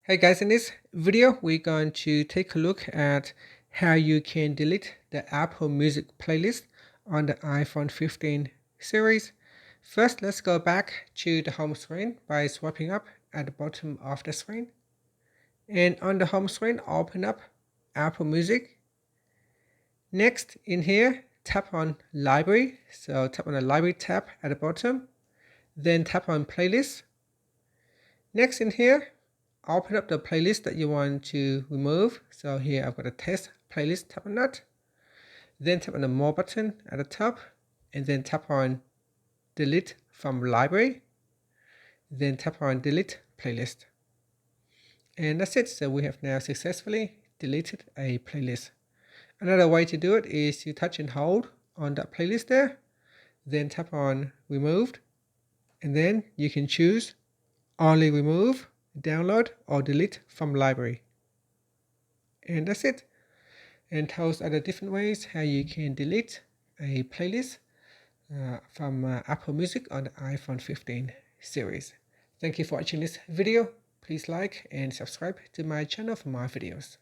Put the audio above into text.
Hey guys, in this video, we're going to take a look at how you can delete the Apple Music playlist on the iPhone 15 series. First, let's go back to the home screen by swiping up at the bottom of the screen. And on the home screen, open up Apple Music. Next, in here, tap on Library. So tap on the Library tab at the bottom. Then tap on Playlist. Next in here, open up the playlist that you want to remove. So here I've got a test playlist, tap on that. Then tap on the more button at the top and then tap on delete from library. Then tap on delete playlist. And that's it. So we have now successfully deleted a playlist. Another way to do it is to touch and hold on that playlist there. Then tap on removed. And then you can choose only remove, download, or delete from library. And that's it. And those are the different ways how you can delete a playlist from Apple Music on the iPhone 15 series. Thank you for watching this video. Please like and subscribe to my channel for more videos.